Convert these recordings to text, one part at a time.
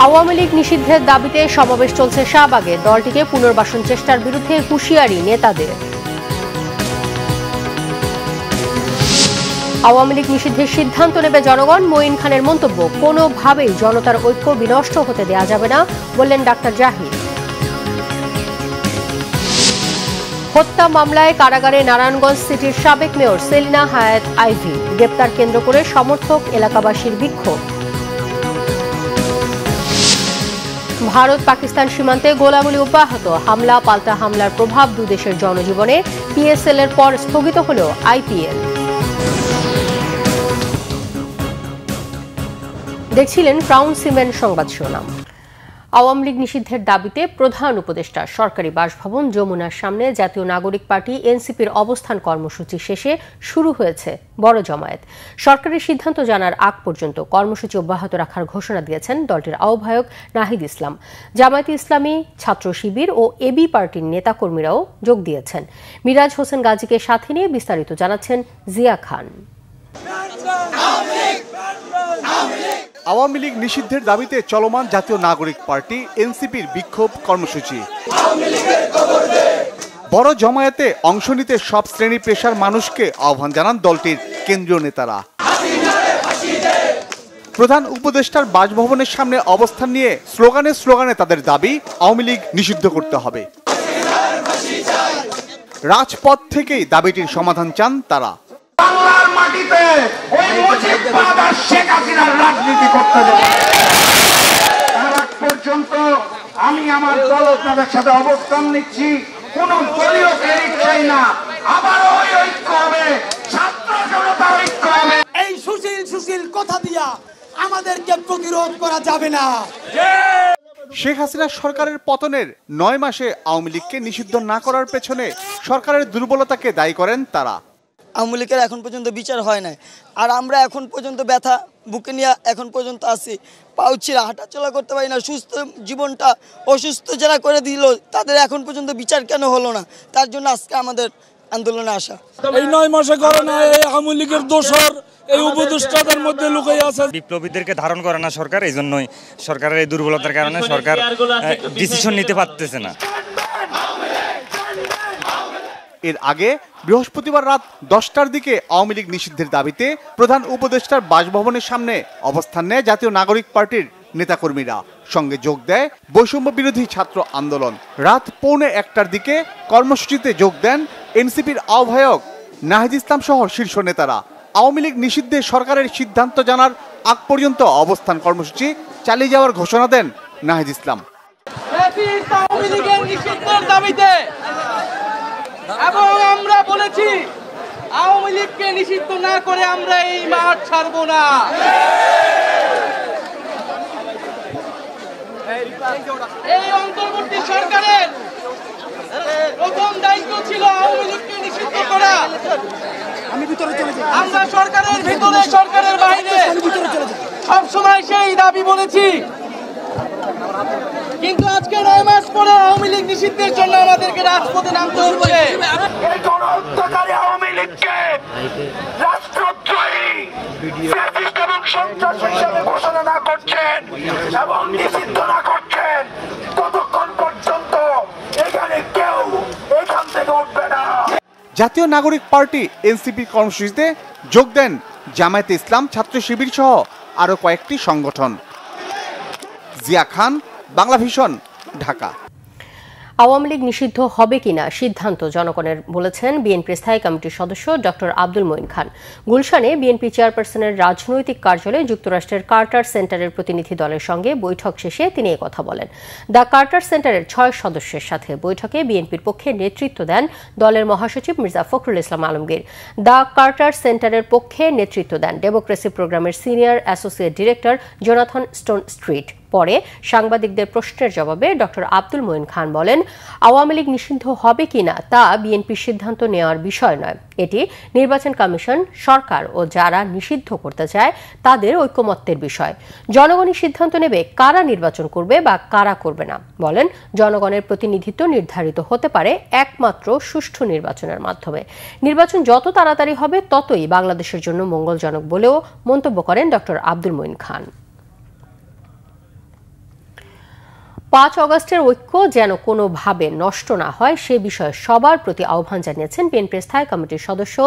আওয়ামী লীগ নিষিদ্ধের দাবিতে সমাবেশ চলছে শাহবাগে। দলটিকে পুনর্বাসন চেষ্টার বিরুদ্ধে হুঁশিয়ারি নেতাদের। আওয়ামী লীগ নিষিদ্ধের সিদ্ধান্ত নেবে জনগণ। মঈন খানের মন্তব্য, কোনোভাবেই জনতার ঐক্য বিনষ্ট হতে দেয়া যাবে না, বললেন ডাক্তার জাহিদ। হত্যা মামলায় কারাগারে নারায়ণগঞ্জ সিটির সাবেক মেয়র সেলিনা হায়াত আইভি। গ্রেপ্তার কেন্দ্র করে সমর্থক এলাকাবাসীর বিক্ষোভ। ভারত পাকিস্তান সীমান্তে গোলাগুলি অব্যাহত। হামলা পাল্টা হামলার প্রভাব দুদেশের জনজীবনে। পিএসএল এর পর স্থগিত হল আইপিএল। দেখছিলেন ক্রাউন সিমেন্ট সংবাদ শিরোনাম। আওয়ামী লীগ নিষিদ্ধের দাবিতে প্রধান উপদেষ্টা সরকারি বাসভবন যমুনার সামনে জাতীয় নাগরিক পার্টি এনসিপির অবস্থান কর্মসূচি শেষে শুরু হয়েছে বড় জমায়েত। সরকারের সিদ্ধান্ত জানার আগ পর্যন্ত কর্মসূচি অব্যাহত রাখার ঘোষণা দিয়েছেন দলটির আহ্বায়ক নাহিদ ইসলাম। জামায়াতে ইসলামী, ছাত্র শিবির ও এবি পার্টির নেতাকর্মীরাও যোগ দিয়েছেন। মিরাজ হোসেন গাজীকে সাথে নিয়ে বিস্তারিত জানাচ্ছেন জিয়া খান। আওয়ামী লীগ নিষিদ্ধের দাবিতে চলমান জাতীয় নাগরিক পার্টি এনসিপির বিক্ষোভ কর্মসূচি। বড় জমায়েতে অংশ নিতে সব শ্রেণী পেশার মানুষকে আহ্বান জানান দলটির কেন্দ্রীয় নেতারা। প্রধান উপদেষ্টার বাসভবনের সামনে অবস্থান নিয়ে স্লোগানে তাদের দাবি আওয়ামী লীগ নিষিদ্ধ করতে হবে। রাজপথ থেকেই দাবিটির সমাধান চান তারা। বাংলার মাটিতে ওই মুজিববাদ আর শেখ হাসিনার রাজনীতি করতে দেবে না। পর্যন্ত আমি আমার দল আপনাদের সাথে অবস্থান নিচ্ছি। কোন দলীয় ক্রেডিট চাই না। আবার ওই ঐক্য হবে, ছাত্র জনতার ঐক্য হবে। এই সুশীল কথা দিয়া আমাদেরকে প্রতিরোধ করা যাবে না। শেখ হাসিনা সরকারের পতনের 9 মাসে আওয়ামী লীগকে নিষিদ্ধ না করার পেছনে সরকারের দুর্বলতাকে দায়ী করেন তারা। আওয়ামী লীগের এখন পর্যন্ত বিচার হয় নাই, আর আমরা এখন পর্যন্ত ব্যথা বুকে নিয়ে এখন পর্যন্ত আছি। পাউছিরা হাঁটাচলা করতে পারি না। সুস্থ জীবনটা অসুস্থ যারা করে দিল তাদের এখন পর্যন্ত বিচার কেন হলো না? তার জন্য আজকে আমাদের আন্দোলনে আসা। এই 9 মাসে করে না, এই আওয়ামী লীগের দোসর এই উপদেষ্টাদের মধ্যে লুকাই আছে। বিপ্লবীদেরকে ধারণ করে না সরকার, এই জন্যই সরকারের এই দুর্বলতার কারণে সরকার ডিসিশন নিতে পারতেছে না। এর আগে বৃহস্পতিবার রাত 10টার দিকে আওয়ামী লীগ নিষিদ্ধের দাবিতে প্রধান উপদেষ্টার বাসভবনের সামনে অবস্থান নেয় জাতীয় নাগরিক পার্টির নেতাকর্মীরা। সঙ্গে যোগ দেয় বৈষম্য বিরোধী ছাত্র আন্দোলন। রাত 1:45টার দিকে কর্মসূচিতে যোগ দেন এনসিপির আহ্বায়ক নাহিদ ইসলাম সহ শীর্ষ নেতারা। আওয়ামী লীগ নিষিদ্ধে সরকারের সিদ্ধান্ত জানার আগ পর্যন্ত অবস্থান কর্মসূচি চালিয়ে যাওয়ার ঘোষণা দেন নাহিদ ইসলাম। এবং আমরা বলেছি আওয়ামী লীগকে নিষিদ্ধ না করে আমরা এই মাঠ ছাড়ব না। এই অন্তর্বর্তী সরকারের প্রথম দায়িত্ব ছিল আওয়ামী লীগকে নিষিদ্ধ করা। আমরা সরকারের ভিতরে সরকারের বাইরে সবসময় সেই দাবি বলেছি, কিন্তু আজকে 9 মাস পরে আওয়ামী লীগ নিষিদ্ধের জন্য আমাদেরকে রাজপথে নামতে হচ্ছে। এই গণহত্যাকারী আওয়ামী লীগকে রাষ্ট্রদ্রোহী, ফ্যাসিস্ট এবং সন্ত্রাসী হিসেবে ঘোষণা না করছেন এবং নিষিদ্ধ না করছেন ততক্ষণ পর্যন্ত এখানে কেউ এখান থেকে উঠবে না। জাতীয় নাগরিক পার্টি এনসিপি কর্মসূচিতে যোগ দেন জামায়াতে ইসলাম, ছাত্র শিবির সহ আরো কয়েকটি সংগঠন। জিয়া খান, বাংলাভিশন, ঢাকা। আওয়ামী লীগ নিষিদ্ধ হবে কিনা সিদ্ধান্ত জনগণের, বলেছেন বিএনপি স্থায়ী কমিটির সদস্য ডক্টর আব্দুল মঈন খান। গুলশানে বিএনপি চেয়ারপারসনের রাজনৈতিক কার্যালয়ে যুক্তরাষ্ট্রের কার্টার সেন্টারের প্রতিনিধি দলের সঙ্গে বৈঠক শেষে তিনি একথা বলেন। দ্য কার্টার সেন্টারের 6 সদস্যের সাথে বৈঠকে বিএনপির পক্ষে নেতৃত্ব দেন দলের মহাসচিব মির্জা ফখরুল ইসলাম আলমগীর। দ্য কার্টার সেন্টারের পক্ষে নেতৃত্ব দেন ডেমোক্রেসি প্রোগ্রামের senior associate director Jonathan stone street. পরে সাংবাদিকদের প্রশ্নের জবাবে ডক্টর আব্দুল মঈন খান বলেন, আওয়ামী লীগ নিষিদ্ধ হবে কিনা তা বিএনপির সিদ্ধান্ত নেওয়ার বিষয় নয়। এটি নির্বাচন কমিশন, সরকার ও যারা নিষিদ্ধ করতে চায় তাদের ঐকমত্যের বিষয়। জনগণই সিদ্ধান্ত নেবে কারা নির্বাচন করবে বা কারা করবে না। বলেন, জনগণের প্রতিনিধিত্ব নির্ধারিত হতে পারে একমাত্র সুষ্ঠু নির্বাচনের মাধ্যমে। নির্বাচন যত তাড়াতাড়ি হবে ততই বাংলাদেশের জন্য মঙ্গলজনক বলেও মন্তব্য করেন ডক্টর আব্দুল মঈন খান। 5 অগস্টের ঐক্য যেন কোনোভাবে নষ্ট না হয় সে বিষয়ে সবার প্রতি আহ্বান জানিয়েছেন বিএনপি স্থায়ী কমিটির সদস্য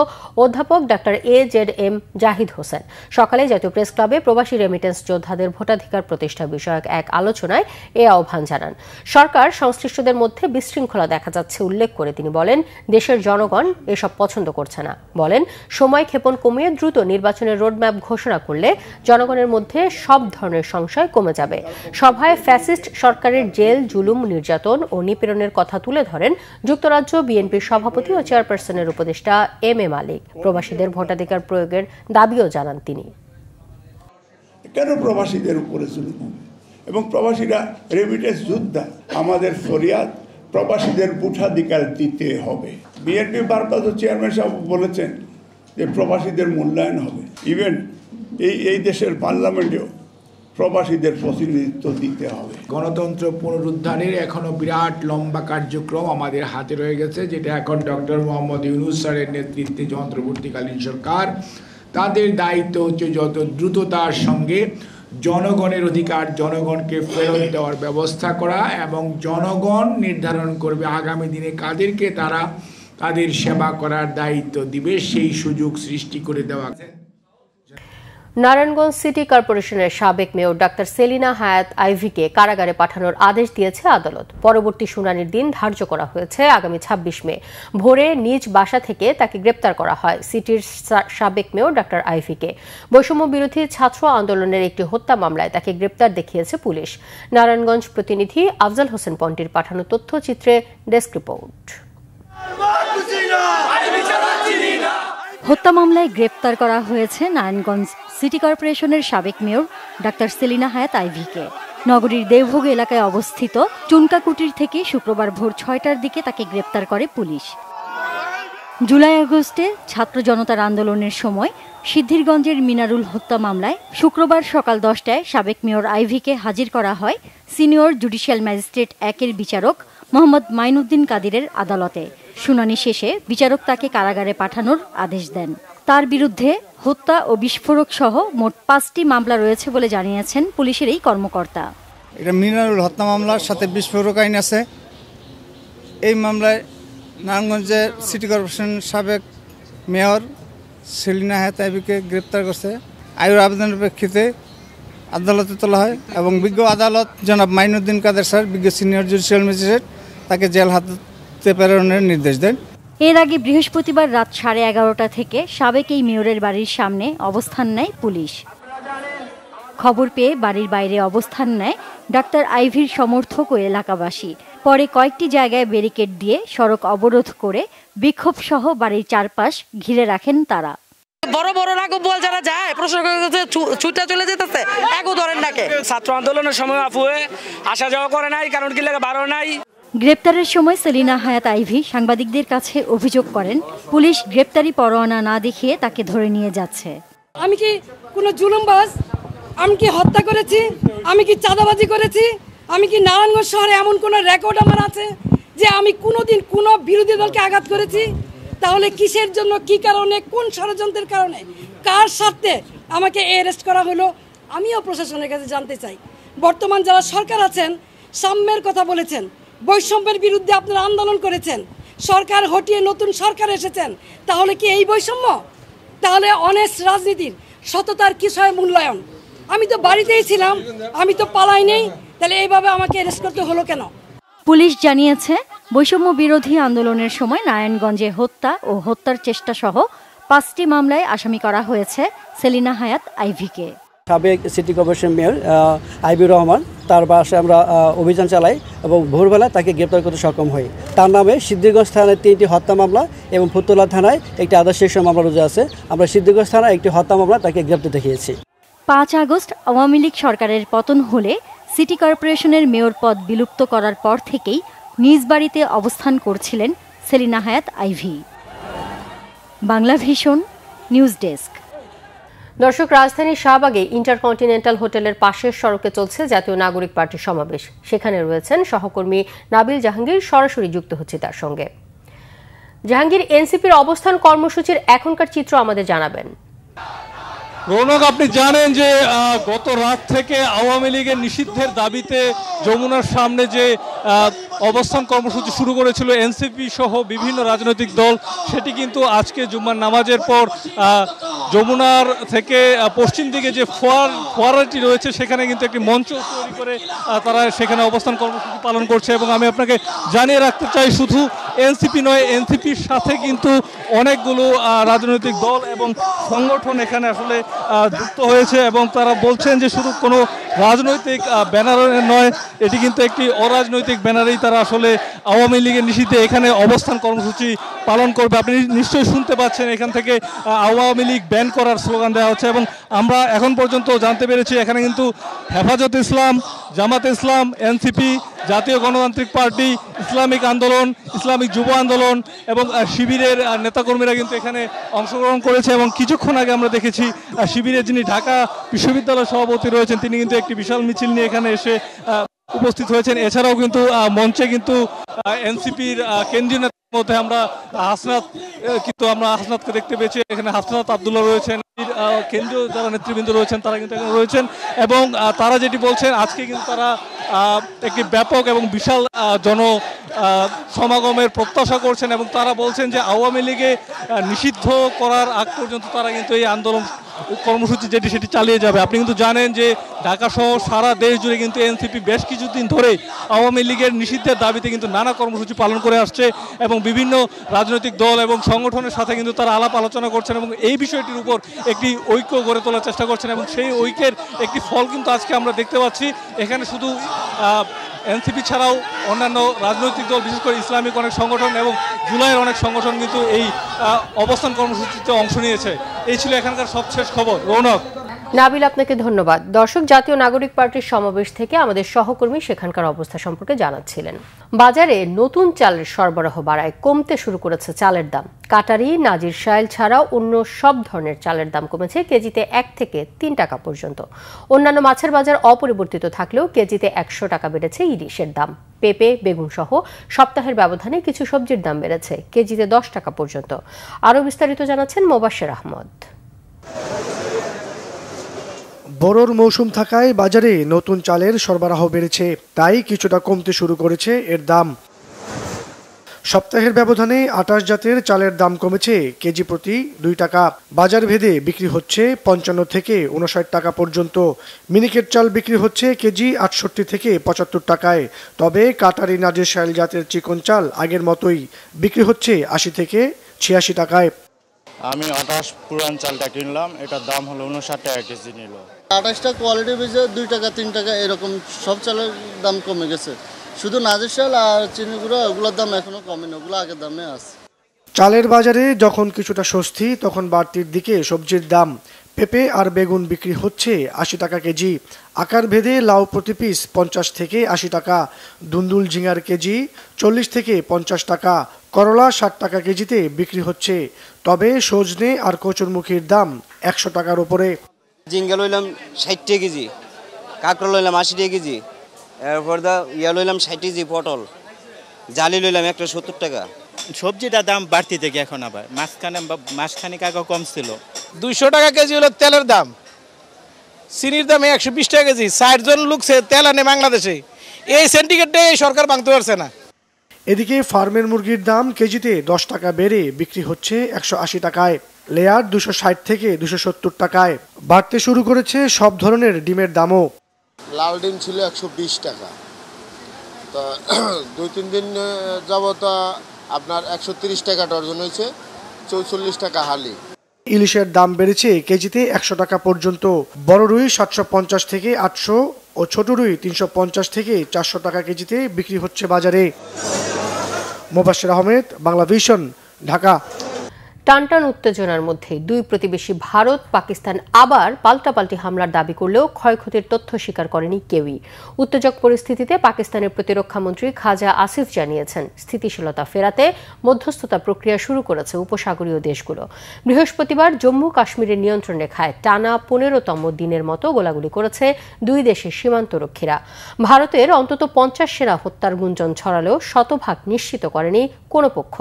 অধ্যাপক ডক্টর AZM জাহিদ হোসেন। সকালে জাতীয় প্রেস ক্লাবে প্রবাসী রেমিটেন্স যোদ্ধাদের ভোটাধিকার প্রতিষ্ঠা বিষয়ক এক আলোচনায় এ আহ্বান জানান। সরকার সংশ্লিষ্টদের মধ্যে বিশৃঙ্খলা দেখা যাচ্ছে উল্লেখ করে তিনি বলেন, দেশের জনগণ এসব পছন্দ করছে না। বলেন, সময় ক্ষেপণ কমিয়ে দ্রুত নির্বাচনের রোডম্যাপ ঘোষণা করলে জনগণের মধ্যে সব ধরনের সংশয় কমে যাবে। সভায় ফ্যাসিস্ট সরকারের জেল, জুলুম, নির্যাতন ও নিপীড়নের কথা তুলে ধরেন যুক্তরাজ্য বিএনপির সভাপতি ও চেয়ারপারসনের উপদেষ্টা MM মালিক। প্রবাসীদের ভোটাধিকার প্রয়োগের দাবিও জানান তিনি। কেন প্রবাসীদের উপরে জুলুম হবে? এবং প্রবাসীরা রেমিটেন্স যোদ্ধা, আমাদের ফরিয়াদ প্রবাসীদের ভোটাধিকার দিতে হবে। বিএনপি ভারপ্রাপ্ত চেয়ারম্যান সাহেব বলেছেন যে প্রবাসীদের মূল্যায়ন হবে। ইভেন এই দেশের পার্লামেন্টেও প্রবাসীদের প্রতিনিধিত্ব দিতে হবে। গণতন্ত্র পুনরুদ্ধারের এখনো বিরাট লম্বা কার্যক্রম আমাদের হাতে রয়ে গেছে, যেটা এখন ডক্টর মোহাম্মদ ইউনূস স্যারের নেতৃত্বে যে অন্তর্বর্তীকালীন সরকার, তাদের দায়িত্ব হচ্ছে যত দ্রুততার সঙ্গে জনগণের অধিকার জনগণকে ফেরত দেওয়ার ব্যবস্থা করা এবং জনগণ নির্ধারণ করবে আগামী দিনে কাদেরকে তারা তাদের সেবা করার দায়িত্ব দিবে, সেই সুযোগ সৃষ্টি করে দেওয়া। নারায়ণগঞ্জ সিটি কর্পোরেশনের সাবেক মেয়র ডাক্তার সেলিনা হায়াত আইভিকে কারাগারে পাঠানোর আদেশ দিয়েছে আদালত। পরবর্তী শুনানির দিন ধার্য করা হয়েছে আগামী 26 মে। ভোরে নিজ বাসা থেকে তাকে গ্রেপ্তার করা হয় সিটির সাবেক মেয়র ডাক্তার আইভিকে। বৈষম্য বিরোধী ছাত্র আন্দোলনের একটি হত্যা মামলায় তাকে গ্রেপ্তার দেখিয়েছে পুলিশ। নারায়ণগঞ্জ প্রতিনিধি আফজাল হোসেন পন্টির পাঠানো তথ্যচিত্রে ডেস্ক রিপোর্ট। হত্যা মামলায় গ্রেপ্তার করা হয়েছে নারায়ণগঞ্জ সিটি কর্পোরেশনের সাবেক মেয়র ডাক্তার সেলিনা হায়াত আইভিকে। নগরীর দেওভোগ এলাকায় অবস্থিত চুনকাকুটির থেকে শুক্রবার ভোর 6টার দিকে তাকে গ্রেপ্তার করে পুলিশ। জুলাই আগস্টে ছাত্র জনতার আন্দোলনের সময় সিদ্ধিরগঞ্জের মিনারুল হত্যা মামলায় শুক্রবার সকাল 10টায় সাবেক মেয়র আইভিকে হাজির করা হয় সিনিয়র জুডিশিয়াল ম্যাজিস্ট্রেট 1-এর বিচারক মোহাম্মদ মাইনুদ্দিন কাদিরের আদালতে। শুনানি শেষে বিচারক তাকে কারাগারে পাঠানোর আদেশ দেন। তার বিরুদ্ধে হত্যা ও বিস্ফোরক সহ মোট 5টি মামলা রয়েছে বলে জানিয়েছেন পুলিশের এই কর্মকর্তা। এটা মিনারুল হত্যা মামলার সাথে বিস্ফোরক আইন আছে। এই মামলায় নারায়ণগঞ্জের সিটি কর্পোরেশনের সাবেক মেয়র সেলিনা হায়াত আইভিকে গ্রেপ্তার করছে। আইনের আবেদনের প্রেক্ষিতে আদালতে তোলা হয় এবং বিজ্ঞ আদালত জনাব মাইনুদ্দিন কাদের স্যার, বিজ্ঞ সিনিয়র জুডিশিয়াল ম্যাজিস্ট্রেট, তাকে জেল হাজতে প্রেরণের নির্দেশ দেন। এর আগে বৃহস্পতিবার রাত 11:30টা থেকে সাবেক এই মেয়রের বাড়ির সামনে অবস্থান নেয় পুলিশ। খবর পেয়ে বাড়ির বাইরে অবস্থান নেয় ডাক্তার আইভির সমর্থক ও এলাকাবাসী। পরে কয়েকটি জায়গায় ব্যারিকেড দিয়ে সড়ক অবরোধ করে বিক্ষোভ সহ বাড়ির চারপাশ ঘিরে রাখেন তারা। বড় বড় রাগব বল যারা যায় প্রশাসনের কাছে ছুটে চলে যেতেছে, এগো ধরেন নাকে। ছাত্র আন্দোলনের সময় আপুয়ে আসা যাওয়া করে নাই, কারণ কি লাগে বারো নাই। গ্রেপ্তারের সময় সেলিনা হায়াত আইভি সাংবাদিকদের কাছে অভিযোগ করেন, পুলিশ গ্রেপ্তারি পরোয়ানা না দেখিয়ে তাকে ধরে নিয়ে যাচ্ছে। আমি কি কোনো জুলুমবাজ? আমি কি হত্যা করেছি? আমি কি চাঁদাবাজি করেছি? আমি কি নারায়ণগঞ্জ শহরে এমন কোনো রেকর্ড আমার আছে যে আমি কোনোদিন কোনো বিরোধী দলকে আঘাত করেছি? তাহলে কিসের জন্য, কি কারণে, কোন ষড়যন্ত্রের কারণে, কার স্বার্থে আমাকে অ্যারেস্ট করা হলো? আমিও প্রশাসনের কাছে জানতে চাই। বর্তমান যারা সরকার আছেন সাম্যের কথা বলেছেন, বৈষম্যের বিরুদ্ধে আপনারা আন্দোলন করেছেন, সরকার হটিয়ে নতুন সরকার এসেছেন, তাহলে কি এই বৈষম্য? তাহলে অনেস্ট রাজনীতির সততার বিষয়ে মূল্যায়ন। আমি তো বাড়িতেই ছিলাম, আমি তো পালাই নেই, তাহলে এইভাবে আমাকে অ্যারেস্ট করতে হলো কেন? পুলিশ জানিয়েছে বৈষম্য বিরোধী আন্দোলনের সময় নারায়ণগঞ্জে হত্যা ও হত্যার চেষ্টা সহ 5টি মামলায় আসামি করা হয়েছে সেলিনা হায়াত আইভিকে। সাবেক সিটি কর্পোরেশন মেয়র আইবির রহমান, তার বাসায় আমরা অভিযান চালাই এবং ভোরবেলা তাকে গ্রেপ্তার করতে সক্ষম হই। তার নামে সিদ্ধিরগঞ্জ থানায় 3টি হত্যা মামলা এবং ফুতুল্লা থানায় একটি আদালত শিক্ষা মামলা রুজু আছে। আমরা সিদ্ধিরগঞ্জ থানায় একটি হত্যা মামলা তাকে গ্রেপ্তার দেখিয়েছি। 5 আগস্ট আওয়ামী লীগ সরকারের পতন হলে সিটি কর্পোরেশনের মেয়র পদ বিলুপ্ত করার পর থেকেই নিজ বাড়িতে অবস্থান করছিলেন Selina Hayat Ivy. Bangla Vision news desk. দর্শক, রাজধানীর শাহবাগে ইন্টারকন্টিনেন্টাল হোটেলের পাশের সড়কে চলছে জাতীয় নাগরিক পার্টির সমাবেশ। সেখানে রয়েছেন সহকর্মী নাবিল জাহাঙ্গীর, সরাসরি যুক্ত হচ্ছে তার সঙ্গে। জাহাঙ্গীর, এনসিপির অবস্থান কর্মসূচির এখনকার চিত্র আমাদের জানাবেন। রৌনক, আপনি জানেন যে গত রাত থেকে আওয়ামী লীগের নিষিদ্ধের দাবিতে যমুনার সামনে যে অবস্থান কর্মসূচি শুরু করেছিল এনসিপি সহ বিভিন্ন রাজনৈতিক দল, সেটি কিন্তু আজকে জুম্মার নামাজের পর যমুনার থেকে পশ্চিম দিকে যে ফোয়ারাটি রয়েছে সেখানে কিন্তু একটি মঞ্চ তৈরি করে তারা সেখানে অবস্থান কর্মসূচি পালন করছে। এবং আমি আপনাকে জানিয়ে রাখতে চাই, শুধু এনসিপি নয়, এনসিপির সাথে কিন্তু অনেকগুলো রাজনৈতিক দল এবং সংগঠন এখানে আসলে যুক্ত হয়েছে এবং তারা বলছেন যে শুধু কোনো রাজনৈতিক ব্যানারে নয়, এটি কিন্তু একটি অরাজনৈতিক ব্যানারেই তারা আসলে আওয়ামী লীগের নিষিদ্ধে এখানে অবস্থান কর্মসূচি পালন করবে। আপনি নিশ্চয়ই শুনতে পাচ্ছেন এখান থেকে আওয়ামী লীগ ব্যান করার স্লোগান দেওয়া হচ্ছে এবং আমরা এখন পর্যন্ত জানতে পেরেছি এখানে কিন্তু হেফাজত ইসলাম, জামাত ইসলাম, এনসিপি, জাতীয় গণতান্ত্রিক পার্টি, ইসলামিক আন্দোলন, ইসলামিক যুব আন্দোলন এবং শিবিরের নেতাকর্মীরা কিন্তু এখানে অংশগ্রহণ করেছে। এবং কিছুক্ষণ আগে আমরা দেখেছি শিবিরের যিনি ঢাকা বিশ্ববিদ্যালয় সভাপতি রয়েছেন তিনি কিন্তু একটি বিশাল মিছিল নিয়ে এখানে এসে উপস্থিত হয়েছেন। এছাড়াও কিন্তু মঞ্চে কিন্তু এনসিপির কেন্দ্রীয় নেতার মধ্যে আমরা হাসনাতকে দেখতে পেয়েছি। এখানে হাসনাত আব্দুল্লাহ রয়েছেন, কেন্দ্রীয় যারা নেতৃবৃন্দ রয়েছেন তারা কিন্তু এখানে রয়েছেন এবং তারা যেটি বলছেন আজকে কিন্তু তারা একটি ব্যাপক এবং বিশাল সমাগমের প্রত্যাশা করছেন এবং তারা বলছেন যে আওয়ামী লীগে নিষিদ্ধ করার আগ পর্যন্ত তারা কিন্তু এই আন্দোলন কর্মসূচি যেটি সেটি চালিয়ে যাবে। আপনি কিন্তু জানেন যে ঢাকা সহ সারা দেশ জুড়ে কিন্তু এনসিপি বেশ কিছুদিন ধরে আওয়ামী লীগের নিষিদ্ধের দাবিতে কিন্তু নানা কর্মসূচি পালন করে আসছে এবং বিভিন্ন রাজনৈতিক দল এবং সংগঠনের সাথে কিন্তু তারা আলাপ আলোচনা করছেন এবং এই বিষয়টির উপর একটি ঐক্য গড়ে তোলার চেষ্টা করছেন এবং সেই ঐক্যের একটি ফল কিন্তু আজকে আমরা দেখতে পাচ্ছি। এখানে শুধু এনসিপি ছাড়াও অন্যান্য রাজনৈতিক দল, বিশেষ করে ইসলামিক অনেক সংগঠন এবং জুলাইয়ের অনেক সংগঠন কিন্তু এই অবস্থান কর্মসূচিতে অংশ নিয়েছে। এই ছিল এখানকার সবশেষ খবর। রৌনক। নাবিল, আপনাকে ধন্যবাদ। দর্শক, জাতীয় নাগরিক পার্টির সমাবেশ থেকে আমাদের সহকর্মী সেখানকার অবস্থা সম্পর্কে জানাচ্ছিলেন। বাজারে নতুন চালের সরবরাহ বাড়ায় কমতে শুরু করেছে চালের দাম। কাটারি, নাজির শাইল ছাড়াও অন্য সব ধরনের চালের দাম কমেছে কেজিতে 1 থেকে 3 টাকা পর্যন্ত। অন্যান্য মাছের বাজার অপরিবর্তিত থাকলেও কেজিতে 100 টাকা বেড়েছে ইলিশের দাম। পেঁপে, বেগুন সহ সপ্তাহের ব্যবধানে কিছু সবজির দাম বেড়েছে কেজিতে 10 টাকা পর্যন্ত। আরও বিস্তারিত জানাচ্ছেন মোবাশ্বের আহমদ। বড়র মৌসুম থাকায় বাজারে নতুন চালের সরবরাহ বেড়েছে, তাই কিছুটা কমতে শুরু করেছে এর দাম। সপ্তাহের ব্যবধানে 28 জাতের চালের দাম কমেছে কেজি প্রতি 2 টাকা। বাজার ভেদে বিক্রি হচ্ছে 55 থেকে 59 টাকা পর্যন্ত। মিনিকেট চাল বিক্রি হচ্ছে কেজি 68 থেকে 75 টাকায়। তবে কাটারি, নাজির শাইল জাতের চিকন চাল আগের মতোই বিক্রি হচ্ছে 80 থেকে 86 টাকায়। আমি 28 পুরান চালটা কিনলাম, এটার দাম হলো 59 টাকা কেজি নিল। 28টা কোয়ালিটি বেজে 2 টাকা 3 টাকা এরকম সব চালের দাম কমে গেছে। শুধু নাজির শাল আর চিনি গুঁড়ো ওগুলোর দাম এখনো কমেনি, ওগুলো আগের দামে আছে। চালের বাজারে যখন কিছুটা স্বস্তি তখন বাড়তির দিকে সবজির দাম। পেঁপে আর বেগুন বিক্রি হচ্ছে 80 টাকা কেজি। আকার ভেদে লাউ প্রতি পিস 50 থেকে 80 টাকা। দুন্দুল ঝিঙার কেজি 40 থেকে 50 টাকা। করলা 60 টাকা কেজিতে বিক্রি হচ্ছে। তবে সজনে আর কচুরমুখীর দাম 100 টাকার উপরে। ঝিঙ্গা লইলাম 60 টাকা কেজি, কাঁকড়া লইলাম 80 টাকা কেজি, এরপর লইলাম 60 কেজি পটল, জালি লইলাম 170 টাকা। সবজিটার দাম বাড়তি থেকে এখন আবার মাঝখানে কাকা কম ছিল। 200 টাকা কেজি হলো তেলের দাম, চিনির দাম 120 টাকা কেজি। 60 জন লোক তেল আনে বাংলাদেশে, এই সিন্ডিকেটে সরকার ভাঙতে পারছে না। এদিকে ফার্মের মুরগির দাম কেজিতে 10 টাকা বেড়ে বিক্রি হচ্ছে 180 টাকায়। লেয়ার 260 থেকে 270 টাকায়। বাড়তে শুরু করেছে সব ধরনের ডিমের দামও। লাল ডিম ছিল 120 টাকা, তো 2-3 দিন যাবত আপনার 130 টাকা ডজন হয়েছে, 44 টাকা হালি। ইলিশের দাম বেড়েছে কেজিতে 100 টাকা পর্যন্ত। বড় রুই 750 থেকে 800 ও ছোট রুই 350 থেকে 400 টাকা কেজিতে বিক্রি হচ্ছে বাজারে। মোবাশ্বের আহমেদ, বাংলা ভিশন, ঢাকা। টানটান উত্তেজনার মধ্যে দুই প্রতিবেশী ভারত পাকিস্তান আবার পাল্টাপাল্টি হামলার দাবি করলেও ক্ষয়ক্ষতির তথ্য স্বীকার করেনি কেউই। উত্তেজক পরিস্থিতিতে পাকিস্তানের প্রতিরক্ষামন্ত্রী খাজা আসিফ জানিয়েছেন স্থিতিশীলতা ফেরাতে মধ্যস্থতা প্রক্রিয়া শুরু করেছে উপসাগরীয় দেশগুলো। বৃহস্পতিবার জম্মু কাশ্মীরের নিয়ন্ত্রণ রেখায় টানা 15তম দিনের মতো গোলাগুলি করেছে দুই দেশের সীমান্তরক্ষীরা। ভারতের অন্তত 50 সেনা হত্যার গুঞ্জন ছড়ালেও শতভাগ নিশ্চিত করেনি কোনো পক্ষ।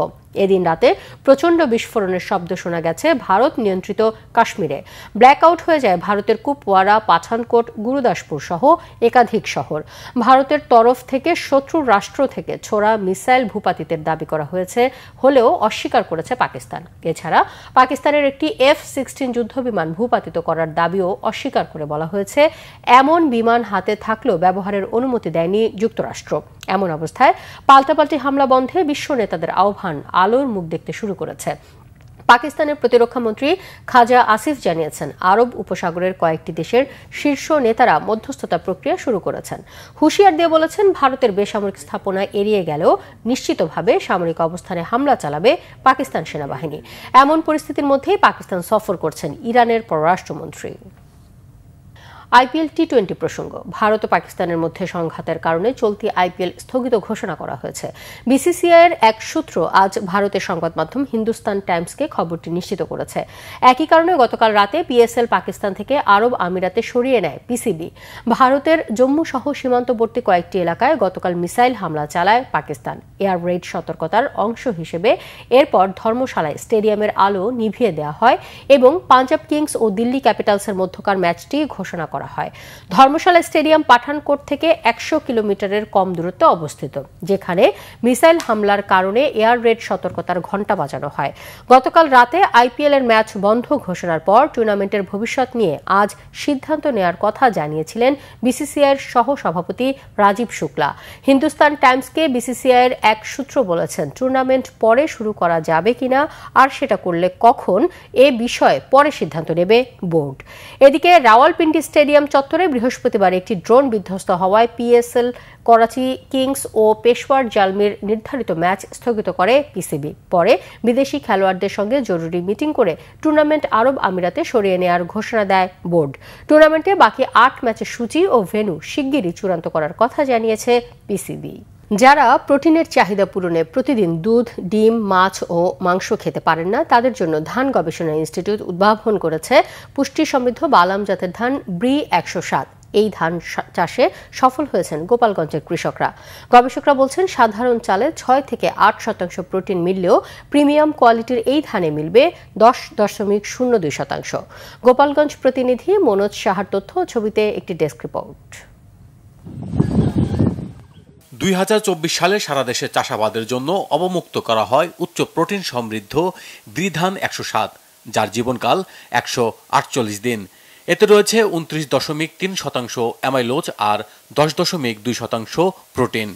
এদিন রাতে প্রচণ্ড বিস্ফোরণের শব্দ শোনা গেছে ভারত নিয়ন্ত্রিত কাশ্মীরে। ব্ল্যাকআউট হয়ে যায় ভারতের কুপওয়ারা, পাঠানকোট, গুরুদাসপুর সহ একাধিক শহর। ভারতের তরফ থেকে শত্রু রাষ্ট্র থেকে ছোড়া মিসাইল ভূপাতিতের দাবি করা হয়েছে হলেও অস্বীকার করেছে পাকিস্তান। এছাড়া পাকিস্তানের একটি F-16 যুদ্ধবিমান ভূপাতিত করার দাবিও অস্বীকার করে বলা হয়েছে এমন বিমান হাতে থাকলেও ব্যবহারের অনুমতি দেয়নি যুক্তরাষ্ট্র। এমন অবস্থায় পাল্টাপাল্টি হামলা বন্ধে বিশ্ব নেতাদের আহ্বান আলোর মুখ দেখতে শুরু করেছে। পাকিস্তানের প্রতিরক্ষা মন্ত্রী খাজা আসিফ জানিয়েছেন আরব উপসাগরের কয়েকটি দেশের শীর্ষ নেতারা মধ্যস্থতা প্রক্রিয়া শুরু করেছেন। হুঁশিয়ার দিয়ে বলেছেন ভারতের বেসামরিক স্থাপনা এড়িয়ে গেলেও নিশ্চিতভাবে সামরিক অবস্থানে হামলা চালাবে পাকিস্তান সেনাবাহিনী। এমন পরিস্থিতির মধ্যেই পাকিস্তান সফর করছেন ইরানের পররাষ্ট্রমন্ত্রী। আইপিএল টি-20 প্রসঙ্গ। ভারত ও পাকিস্তানের মধ্যে সংঘাতের কারণে চলতি আইপিএল স্থগিত ঘোষণা করা হয়েছে। বিসিসিআইয়ের এক সূত্র আজ ভারতের সংবাদ মাধ্যম হিন্দুস্তান টাইমসকে খবরটি নিশ্চিত করেছে। একই কারণে গতকাল রাতে পিএসএল পাকিস্তান থেকে আরব আমিরাতে সরিয়ে নেয় পিসিবি। ভারতের জম্মু সহ সীমান্তবর্তী কয়েকটি এলাকায় গতকাল মিসাইল হামলা চালায় পাকিস্তান। এয়ার রেড সতর্কতার অংশ হিসেবে এরপর ধর্মশালায় স্টেডিয়ামের আলো নিভিয়ে দেওয়া হয় এবং পাঞ্জাব কিংস ও দিল্লি ক্যাপিটালসের মধ্যকার ম্যাচটি ঘোষণা করা হয়। ধর্মশালা স্টেডিয়াম পাঠানকোট থেকে 100 কিলোমিটারের কম দূরত্বে অবস্থিত, যেখানে মিসাইল হামলার কারণে এয়ার রেড সতর্কতার ঘণ্টা বাজানো হয়। গতকাল রাতে আইপিএল এর ম্যাচ বন্ধ ঘোষণার পর টুর্নামেন্টের ভবিষ্যৎ নিয়ে আজ সিদ্ধান্ত নেওয়ার কথা জানিয়েছিলেন বিসিসিআইয়ের সহ সভাপতি রাজীব শুক্লা। হিন্দুস্তান টাইমসকে বিসিসিআইয়ের এক সূত্র বলেছেন টুর্নামেন্ট পরে শুরু করা যাবে কিনা আর সেটা করলে কখন এ বিষয়ে পরে সিদ্ধান্ত নেবে বোর্ড। এদিকে রাওয়ালপিন্ডি স্টেডিয়াম চত্বরে বৃহস্পতিবার একটি ড্রোন বিধ্বস্ত হওয়ায় পিএসএল, করাচি কিংস ও পেশওয়ার জালমির নির্ধারিত ম্যাচ স্থগিত করে পিসিবি। পরে বিদেশি খেলোয়াড়দের সঙ্গে জরুরি মিটিং করে টুর্নামেন্ট আরব আমিরাতে সরিয়ে নেওয়ার ঘোষণা দেয় বোর্ড। টুর্নামেন্টে বাকি 8 ম্যাচের সূচি ও ভেন্যু শিগগিরই চূড়ান্ত করার কথা জানিয়েছে পিসিবি। যারা প্রোটিনের চাহিদা পূরণে প্রতিদিন দুধ, ডিম, মাছ ও মাংস খেতে পারেন না, তাদের জন্য ধান গবেষণা ইনস্টিটিউট উদ্ভাবন করেছে পুষ্টি সমৃদ্ধ বালাম জাতের ধান ব্রি 107। এই ধান চাষে সফল হয়েছেন গোপালগঞ্জের কৃষকরা। গবেষকরা বলছেন সাধারণ চালে 6 থেকে 8% প্রোটিন মিললেও প্রিমিয়াম কোয়ালিটির এই ধানে মিলবে 10.02%। গোপালগঞ্জ প্রতিনিধি মনোজ সাহার তথ্য, ছবিতে একটি ডেস্ক রিপোর্ট। 2024 সালে সারা দেশে চাষাবাদের জন্য অবমুক্ত করা হয় উচ্চ প্রোটিন সমৃদ্ধ ব্রি ধান 107, যার জীবনকাল 148 দিন। এতে রয়েছে 29.3% অ্যামাইলোজ আর 10.2% প্রোটিন।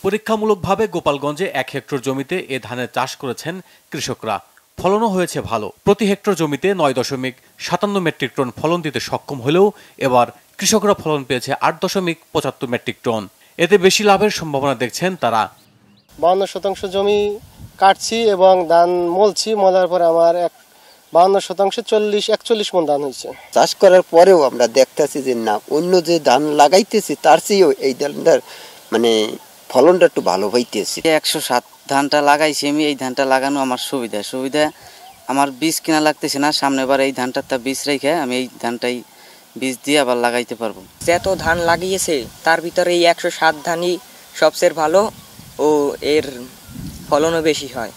পরীক্ষামূলকভাবে গোপালগঞ্জে 1 হেক্টর জমিতে এ ধানের চাষ করেছেন কৃষকরা। ফলনও হয়েছে ভালো। প্রতি হেক্টর জমিতে 9.57 মেট্রিক টন ফলন দিতে সক্ষম হলেও এবার কৃষকরা ফলন পেয়েছে 8.75 মেট্রিক টন। এতে বেশি লাভের সম্ভাবনা দেখছেন তারা। 52% জমি কাটছি এবং ধান মলছি, মলার পরে আমার 52% 41 মণ ধান হয়েছে। চাষ করার পরেও আমরা দেখতেছি যে না, অন্য যে ধান লাগাইতেছি তার চেয়েও এই ধানটার মানে ফলনটা একটু ভালো হইতেছে। 107 ধানটা লাগাইছি আমি। এই ধানটা লাগানো আমার সুবিধা আমার বীজ কিনা লাগতেছে না। সামনেবার এই ধানটা বীজ রেখে আমি এই ধানটাই বীজ দিয়ে আবার লাগাইতে পারবো। যত ধান লাগিয়েছে তার ভিতরে এই 107 ধানই সবচেয়ে ভালো ও এর ফলনও বেশি হয়।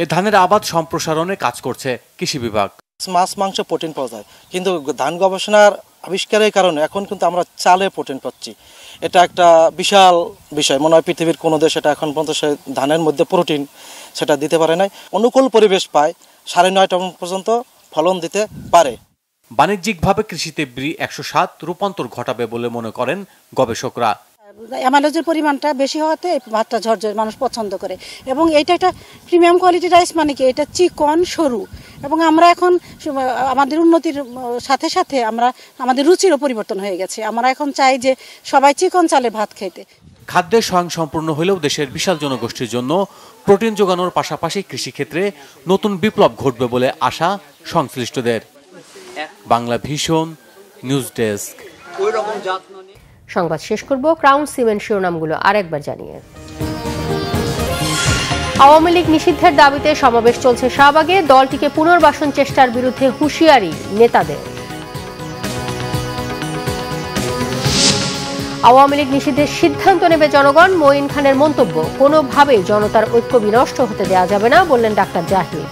এ ধানের আবাদ সম্প্রসারণে কাজ করছে কৃষি বিভাগ। মাছ, মাংস, প্রোটিন পাওয়া যায়, কিন্তু ধান গবেষণার আবিষ্কারের কারণে এখন কিন্তু আমরা চালে প্রোটিন পাচ্ছি। এটা একটা বিশাল বিষয়। মনে হয় পৃথিবীর কোনো দেশ এটা এখন পর্যন্ত সে ধানের মধ্যে প্রোটিন সেটা দিতে পারে নাই। অনুকূল পরিবেশ পায় 9.5 টন পর্যন্ত ফলন দিতে পারে। বাণিজ্যিকভাবে কৃষিতে ব্রি 107 রূপান্তর ঘটাবে বলে মনে করেন গবেষকরা। অ্যামাইলোজের পরিমাণটা বেশি হওয়াতে এই ভাতটা ঝরঝরে মানুষ পছন্দ করে এবং এটা একটা প্রিমিয়াম কোয়ালিটি রাইস, মানে কি এটা চিকন সরু। এবং আমরা এখন আমাদের উন্নতির সাথে সাথে আমাদের রুচিরও পরিবর্তন হয়ে গেছে। আমরা এখন চাই যে সবাই চিকন চালে ভাত খেতে। খাদ্যে স্বয়ংসম্পূর্ণ হলেও দেশের বিশাল জনগোষ্ঠীর জন্য প্রোটিন যোগানোর পাশাপাশি কৃষিক্ষেত্রে নতুন বিপ্লব ঘটবে বলে আশা সংশ্লিষ্টদের। Bangla Vision news desk. সংবাদ শেষ করব ক্রাউন সিমেন্ট শিরোনামগুলো আরেকবার জানিয়ে। আওয়ামী লীগ নিষিদ্ধের দাবিতে সমাবেশ চলছে শাহবাগে। দলটিকে পুনর্বাসন চেষ্টার বিরুদ্ধে হুঁশিয়ারি নেতাদের। আওয়ামী লীগ নিষিদ্ধের সিদ্ধান্ত নেবে জনগণ, মঈন খানের মন্তব্য। কোনোভাবেই জনতার ঐক্য বিনষ্ট হতে দেওয়া যাবে না, বললেন ডাক্তার জাহিদ।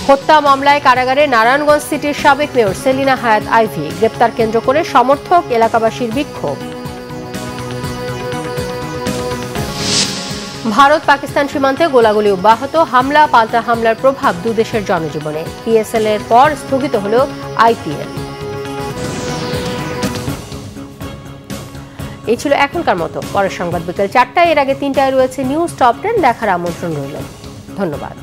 হত্যা মামলায় কারাগারে নারায়ণগঞ্জ সিটির সাবেক মেয়র সেলিনা হায়াত আইভি, গ্রেপ্তার কেন্দ্র করে সমর্থক এলাকাবাসীর বিক্ষোভ। ভারত পাকিস্তান সীমান্তে গোলাগুলি অব্যাহত, হামলা পাল্টা হামলার প্রভাব দুদেশের জনজীবনে। পিএসএল এর পর স্থগিত হল আইপিএল। এই ছিল এখনকার মতো। পরের সংবাদ বিকেল 4টায়, এর আগে 3টায় রয়েছে নিউজ টপ 10 দেখার আমন্ত্রণ রইল। ধন্যবাদ।